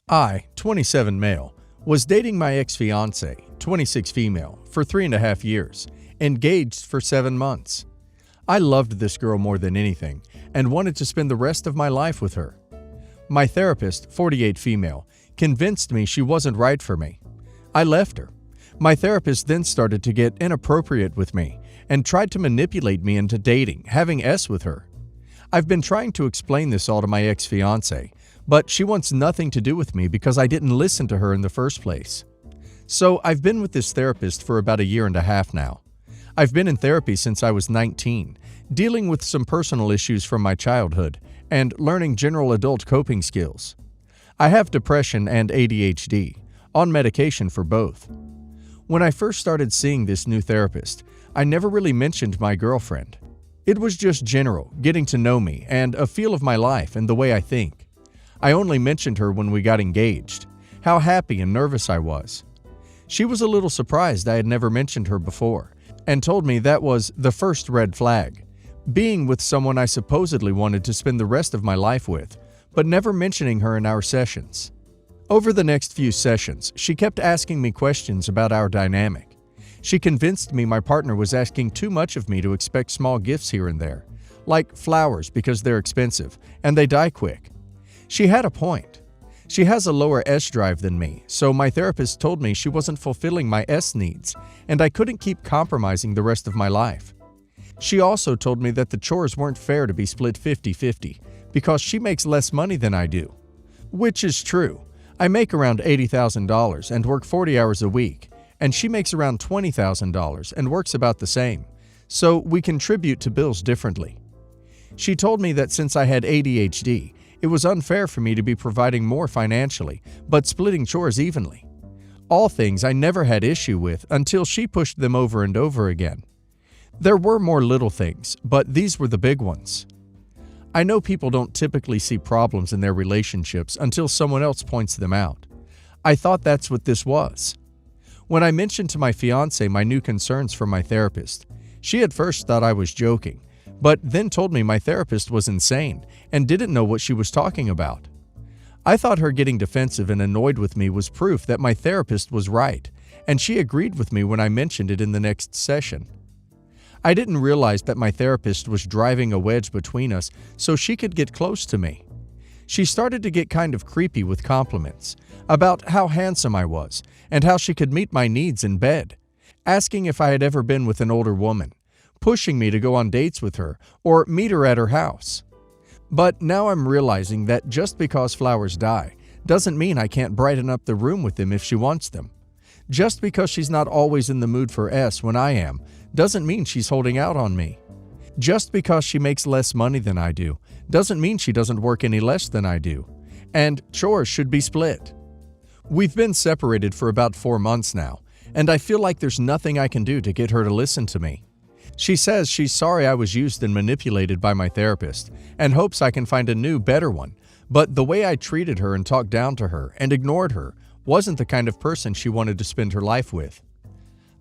I, 27 male, was dating my ex-fiancée, 26 female, for 3.5 years, engaged for 7 months. I loved this girl more than anything and wanted to spend the rest of my life with her. My therapist, 48 female, convinced me she wasn't right for me. I left her. My therapist then started to get inappropriate with me and tried to manipulate me into dating, having S with her. I've been trying to explain this all to my ex-fiancée, but she wants nothing to do with me because I didn't listen to her in the first place. So I've been with this therapist for about 1.5 years now. I've been in therapy since I was 19, dealing with some personal issues from my childhood and learning general adult coping skills. I have depression and ADHD, on medication for both. When I first started seeing this new therapist, I never really mentioned my girlfriend. It was just general, getting to know me and a feel of my life and the way I think. I only mentioned her when we got engaged, how happy and nervous I was. She was a little surprised I had never mentioned her before and told me that was the first red flag, being with someone I supposedly wanted to spend the rest of my life with, but never mentioning her in our sessions. Over the next few sessions, she kept asking me questions about our dynamic. She convinced me my partner was asking too much of me to expect small gifts here and there, like flowers because they're expensive and they die quick. She had a point. She has a lower S drive than me, so my therapist told me she wasn't fulfilling my S needs and I couldn't keep compromising the rest of my life. She also told me that the chores weren't fair to be split 50-50 because she makes less money than I do. Which is true. I make around $80,000 and work 40 hours a week, and she makes around $20,000 and works about the same, so we contribute to bills differently. She told me that since I had ADHD, it was unfair for me to be providing more financially, but splitting chores evenly. All things I never had issue with until she pushed them over and over again. There were more little things, but these were the big ones. I know people don't typically see problems in their relationships until someone else points them out. I thought that's what this was. When I mentioned to my fiancé my new concerns from my therapist, she at first thought I was joking, but then told me my therapist was insane and didn't know what she was talking about. I thought her getting defensive and annoyed with me was proof that my therapist was right, and she agreed with me when I mentioned it in the next session. I didn't realize that my therapist was driving a wedge between us so she could get close to me. She started to get kind of creepy with compliments about how handsome I was and how she could meet my needs in bed, asking if I had ever been with an older woman, pushing me to go on dates with her or meet her at her house. But now I'm realizing that just because flowers die doesn't mean I can't brighten up the room with them if she wants them. Just because she's not always in the mood for S when I am doesn't mean she's holding out on me. Just because she makes less money than I do doesn't mean she doesn't work any less than I do. And chores should be split. We've been separated for about 4 months now, and I feel like there's nothing I can do to get her to listen to me. She says she's sorry I was used and manipulated by my therapist and hopes I can find a new, better one, but the way I treated her and talked down to her and ignored her wasn't the kind of person she wanted to spend her life with.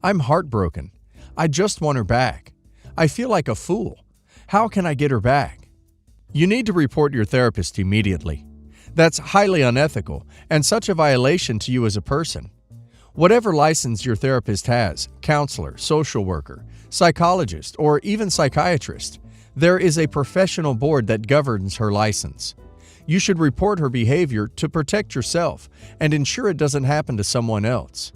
I'm heartbroken. I just want her back. I feel like a fool. How can I get her back? You need to report your therapist immediately. That's highly unethical and such a violation to you as a person. Whatever license your therapist has, counselor, social worker, psychologist, or even psychiatrist, there is a professional board that governs her license. You should report her behavior to protect yourself and ensure it doesn't happen to someone else.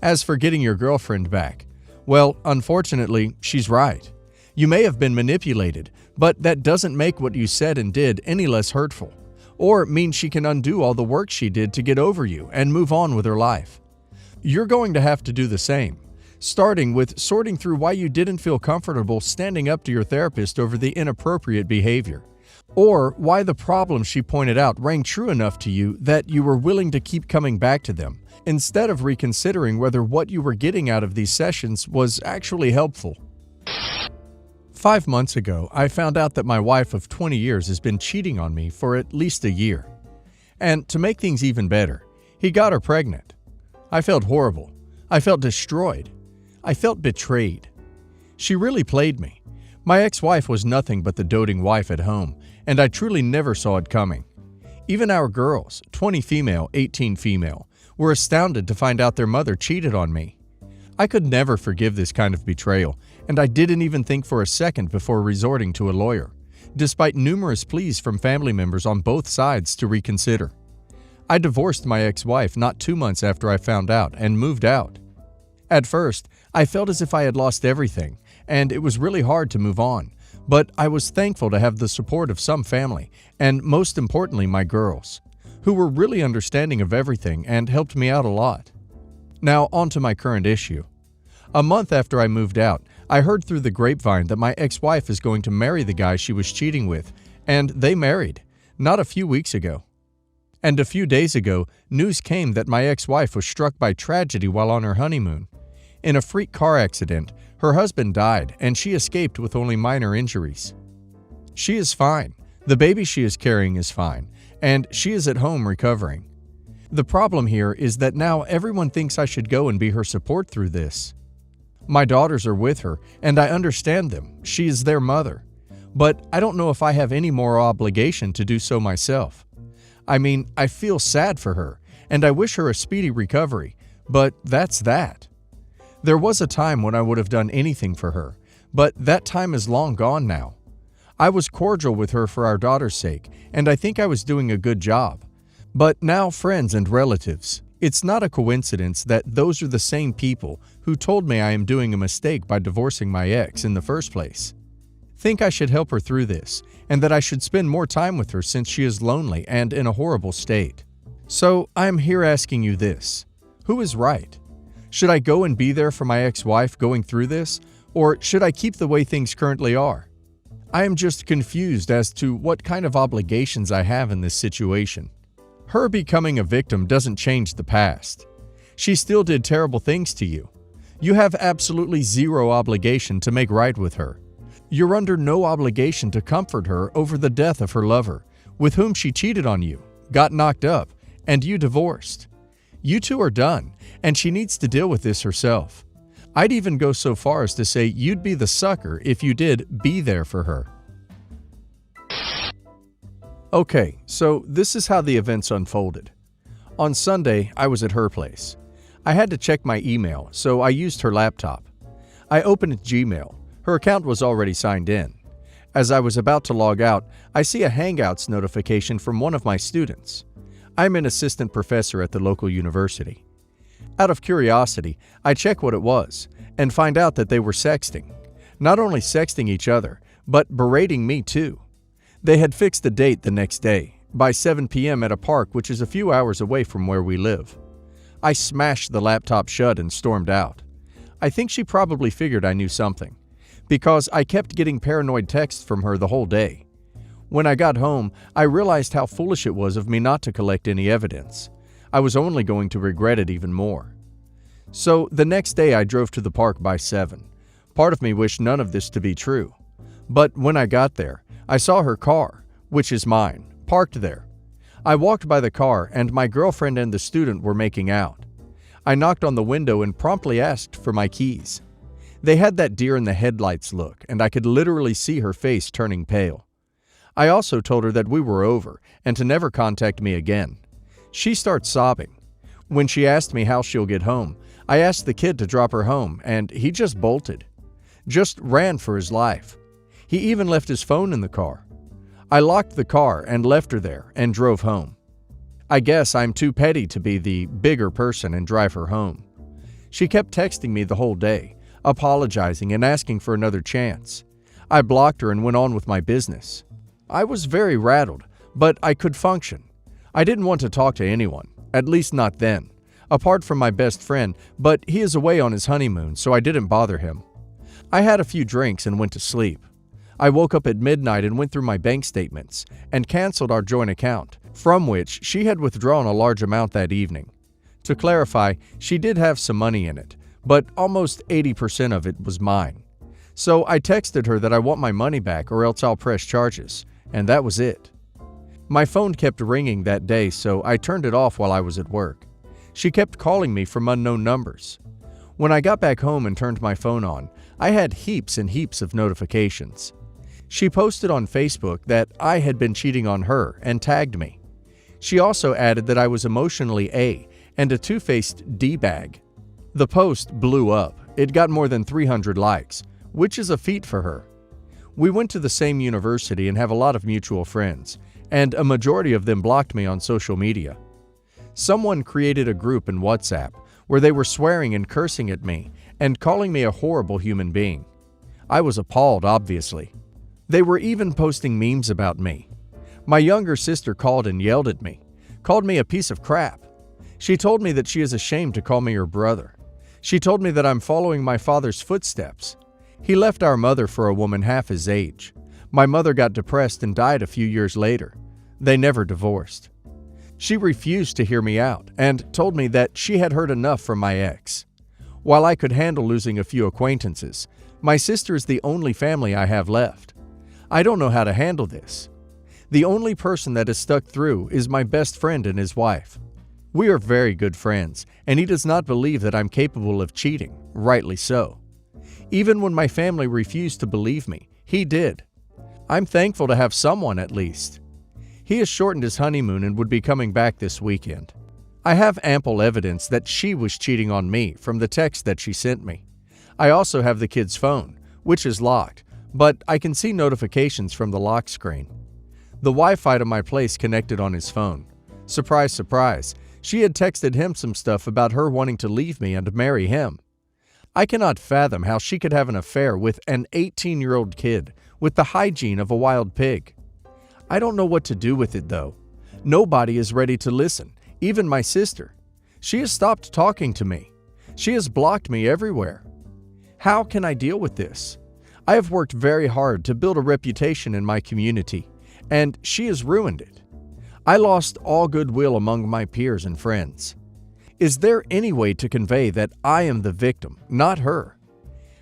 As for getting your girlfriend back, well, unfortunately, she's right. You may have been manipulated, but that doesn't make what you said and did any less hurtful, or mean she can undo all the work she did to get over you and move on with her life. You're going to have to do the same, starting with sorting through why you didn't feel comfortable standing up to your therapist over the inappropriate behavior, or why the problems she pointed out rang true enough to you that you were willing to keep coming back to them, instead of reconsidering whether what you were getting out of these sessions was actually helpful. 5 months ago, I found out that my wife of 20 years has been cheating on me for at least a year. And to make things even better, he got her pregnant. I felt horrible. I felt destroyed. I felt betrayed. She really played me. My ex-wife was nothing but the doting wife at home, and I truly never saw it coming. Even our girls, 20 female, 18 female, were astounded to find out their mother cheated on me. I could never forgive this kind of betrayal, and I didn't even think for a second before resorting to a lawyer, despite numerous pleas from family members on both sides to reconsider. I divorced my ex-wife not 2 months after I found out and moved out. At first, I felt as if I had lost everything, and it was really hard to move on, but I was thankful to have the support of some family, and most importantly my girls, who were really understanding of everything and helped me out a lot. Now on to my current issue. A month after I moved out, I heard through the grapevine that my ex-wife is going to marry the guy she was cheating with, and they married, not a few weeks ago. And a few days ago, news came that my ex-wife was struck by tragedy while on her honeymoon. In a freak car accident, her husband died and she escaped with only minor injuries. She is fine, the baby she is carrying is fine, and she is at home recovering. The problem here is that now everyone thinks I should go and be her support through this. My daughters are with her, and I understand them. She is their mother. But I don't know if I have any moral obligation to do so myself. I mean, I feel sad for her, and I wish her a speedy recovery, but that's that. There was a time when I would have done anything for her, but that time is long gone now. I was cordial with her for our daughter's sake, and I think I was doing a good job. But now friends and relatives, it's not a coincidence that those are the same people who told me I am doing a mistake by divorcing my ex in the first place. Think I should help her through this, and that I should spend more time with her since she is lonely and in a horrible state. So I am here asking you this. Who is right? Should I go and be there for my ex-wife going through this, or should I keep the way things currently are? I am just confused as to what kind of obligations I have in this situation. Her becoming a victim doesn't change the past. She still did terrible things to you. You have absolutely zero obligation to make right with her. You're under no obligation to comfort her over the death of her lover, with whom she cheated on you, got knocked up, and you divorced. You two are done, and she needs to deal with this herself. I'd even go so far as to say you'd be the sucker if you did be there for her. Okay, so this is how the events unfolded. On Sunday, I was at her place. I had to check my email, so I used her laptop. I opened Gmail. Her account was already signed in. As I was about to log out, I see a Hangouts notification from one of my students. I'm an assistant professor at the local university. Out of curiosity, I check what it was and find out that they were sexting. Not only sexting each other, but berating me too. They had fixed a date the next day, by 7 p.m. at a park which is a few hours away from where we live. I smashed the laptop shut and stormed out. I think she probably figured I knew something, because I kept getting paranoid texts from her the whole day. When I got home, I realized how foolish it was of me not to collect any evidence. I was only going to regret it even more. So the next day I drove to the park by 7. Part of me wished none of this to be true. But when I got there, I saw her car, which is mine, parked there. I walked by the car and my girlfriend and the student were making out. I knocked on the window and promptly asked for my keys. They had that deer in the headlights look, and I could literally see her face turning pale. I also told her that we were over and to never contact me again. She starts sobbing. When she asked me how she'll get home, I asked the kid to drop her home, and he just bolted. Just ran for his life. He even left his phone in the car. I locked the car and left her there and drove home. I guess I'm too petty to be the bigger person and drive her home. She kept texting me the whole day, apologizing and asking for another chance. I blocked her and went on with my business. I was very rattled, but I could function. I didn't want to talk to anyone, at least not then, apart from my best friend, but he is away on his honeymoon, so I didn't bother him. I had a few drinks and went to sleep. I woke up at midnight and went through my bank statements and canceled our joint account, from which she had withdrawn a large amount that evening. To clarify, she did have some money in it, but almost 80% of it was mine. So I texted her that I want my money back or else I'll press charges, and that was it. My phone kept ringing that day, so I turned it off while I was at work. She kept calling me from unknown numbers. When I got back home and turned my phone on, I had heaps and heaps of notifications. She posted on Facebook that I had been cheating on her and tagged me. She also added that I was emotionally A and a two-faced D-bag. The post blew up. It got more than 300 likes, which is a feat for her. We went to the same university and have a lot of mutual friends, and a majority of them blocked me on social media. Someone created a group in WhatsApp where they were swearing and cursing at me and calling me a horrible human being. I was appalled, obviously. They were even posting memes about me. My younger sister called and yelled at me, called me a piece of crap. She told me that she is ashamed to call me her brother. She told me that I'm following my father's footsteps. He left our mother for a woman half his age. My mother got depressed and died a few years later. They never divorced. She refused to hear me out and told me that she had heard enough from my ex. While I could handle losing a few acquaintances, my sister is the only family I have left. I don't know how to handle this. The only person that has stuck through is my best friend and his wife. We are very good friends, and he does not believe that I'm capable of cheating, rightly so. Even when my family refused to believe me, he did. I'm thankful to have someone at least. He has shortened his honeymoon and would be coming back this weekend. I have ample evidence that she was cheating on me from the text that she sent me. I also have the kid's phone, which is locked, but I can see notifications from the lock screen. The Wi-Fi to my place connected on his phone. Surprise, surprise, she had texted him some stuff about her wanting to leave me and marry him. I cannot fathom how she could have an affair with an 18-year-old kid with the hygiene of a wild pig. I don't know what to do with it though. Nobody is ready to listen, even my sister. She has stopped talking to me. She has blocked me everywhere. How can I deal with this? I have worked very hard to build a reputation in my community, and she has ruined it. I lost all goodwill among my peers and friends. Is there any way to convey that I am the victim, not her?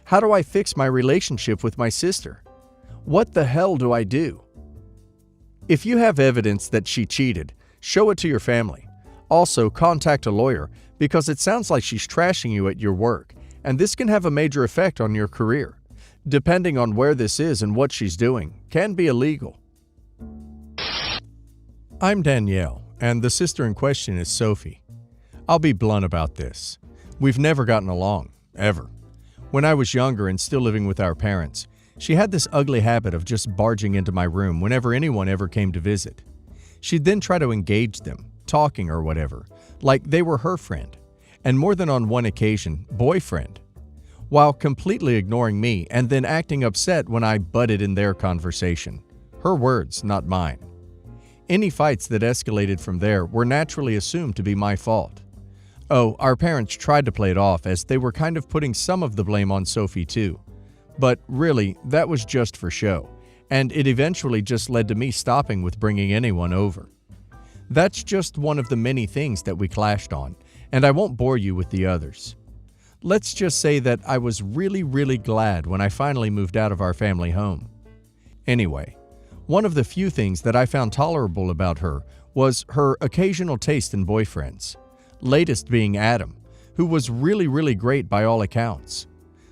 How do I fix my relationship with my sister? What the hell do I do? If you have evidence that she cheated, show it to your family. Also, contact a lawyer because it sounds like she's trashing you at your work, and this can have a major effect on your career. Depending on where this is and what she's doing, can be illegal. I'm Danielle, and the sister in question is Sophie. I'll be blunt about this. We've never gotten along, ever. When I was younger and still living with our parents, she had this ugly habit of just barging into my room whenever anyone ever came to visit. She'd then try to engage them, talking or whatever, like they were her friend, and more than on one occasion, boyfriend, while completely ignoring me and then acting upset when I butted in their conversation. Her words, not mine. Any fights that escalated from there were naturally assumed to be my fault. Oh, our parents tried to play it off as they were kind of putting some of the blame on Sophie too. But really, that was just for show, and it eventually just led to me stopping with bringing anyone over. That's just one of the many things that we clashed on, and I won't bore you with the others. Let's just say that I was really glad when I finally moved out of our family home. Anyway, one of the few things that I found tolerable about her was her occasional taste in boyfriends, latest being Adam, who was really great by all accounts.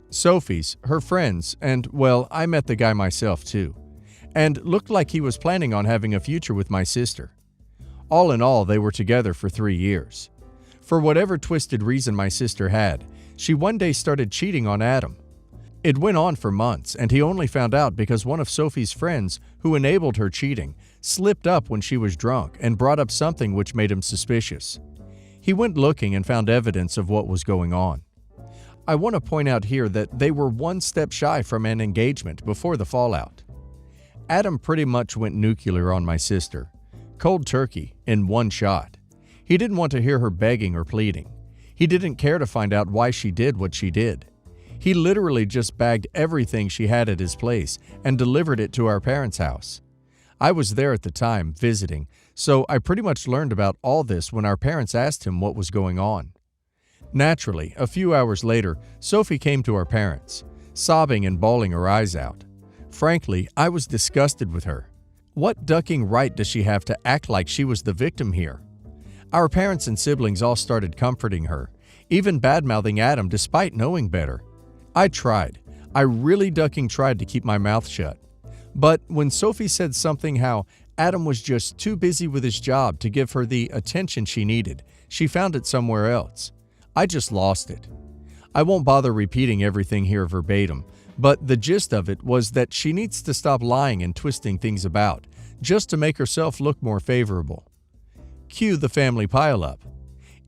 Sophie's, her friends, and well, I met the guy myself too, and looked like he was planning on having a future with my sister. All in all, they were together for 3 years. For whatever twisted reason my sister had, she one day started cheating on Adam. It went on for months, and he only found out because one of Sophie's friends, who enabled her cheating, slipped up when she was drunk and brought up something which made him suspicious. He went looking and found evidence of what was going on. I want to point out here that they were one step shy from an engagement before the fallout. Adam pretty much went nuclear on my sister. Cold turkey, in one shot. He didn't want to hear her begging or pleading. He didn't care to find out why she did what she did. He literally just bagged everything she had at his place and delivered it to our parents' house. I was there at the time, visiting, so I pretty much learned about all this when our parents asked him what was going on. Naturally, a few hours later, Sophie came to our parents, sobbing and bawling her eyes out. Frankly, I was disgusted with her. What ducking right does she have to act like she was the victim here? Our parents and siblings all started comforting her, even bad-mouthing Adam despite knowing better. I tried. I really tried to keep my mouth shut. But when Sophie said something how Adam was just too busy with his job to give her the attention she needed. She found it somewhere else. I just lost it. I won't bother repeating everything here verbatim, but the gist of it was that she needs to stop lying and twisting things about, just to make herself look more favorable. Cue the family pileup.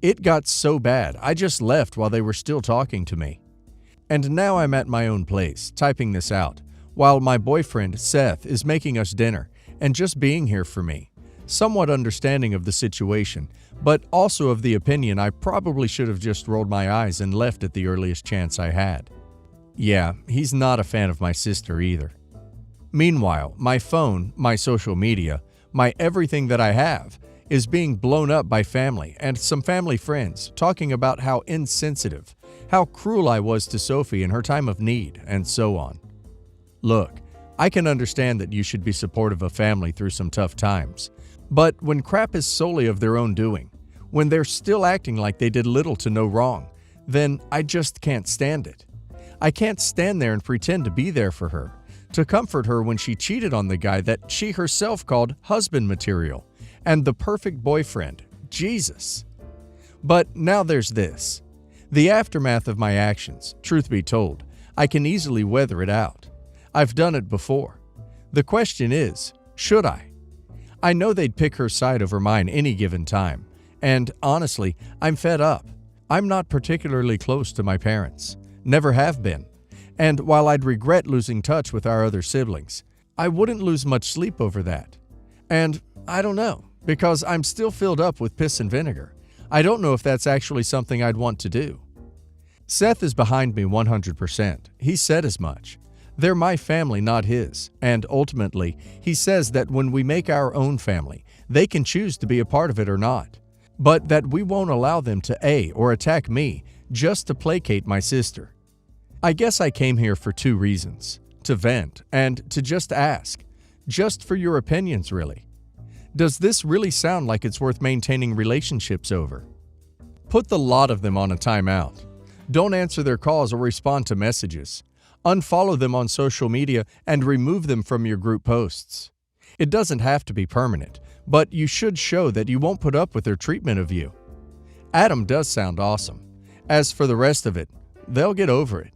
It got so bad, I just left while they were still talking to me. And now I'm at my own place, typing this out, while my boyfriend, Seth, is making us dinner and just being here for me, somewhat understanding of the situation, but also of the opinion I probably should have just rolled my eyes and left at the earliest chance I had. Yeah, he's not a fan of my sister either. Meanwhile, my phone, my social media, my everything that I have is being blown up by family and some family friends talking about how insensitive, how cruel I was to Sophie in her time of need, and so on. Look, I can understand that you should be supportive of family through some tough times, but when crap is solely of their own doing, when they're still acting like they did little to no wrong, then I just can't stand it. I can't stand there and pretend to be there for her, to comfort her when she cheated on the guy that she herself called husband material, and the perfect boyfriend, Jesus. But now there's this. The aftermath of my actions, truth be told, I can easily weather it out. I've done it before. The question is, should I? I know they'd pick her side over mine any given time, and honestly, I'm fed up. I'm not particularly close to my parents, never have been, and while I'd regret losing touch with our other siblings, I wouldn't lose much sleep over that. And I don't know, because I'm still filled up with piss and vinegar. I don't know if that's actually something I'd want to do. Seth is behind me 100%. He said as much. They're my family, not his, and ultimately, he says that when we make our own family, they can choose to be a part of it or not, but that we won't allow them to or attack me just to placate my sister. I guess I came here for two reasons, to vent and to just ask, just for your opinions really. Does this really sound like it's worth maintaining relationships over? Put the lot of them on a timeout. Don't answer their calls or respond to messages. Unfollow them on social media and remove them from your group posts. It doesn't have to be permanent, but you should show that you won't put up with their treatment of you. Adam does sound awesome. As for the rest of it, they'll get over it.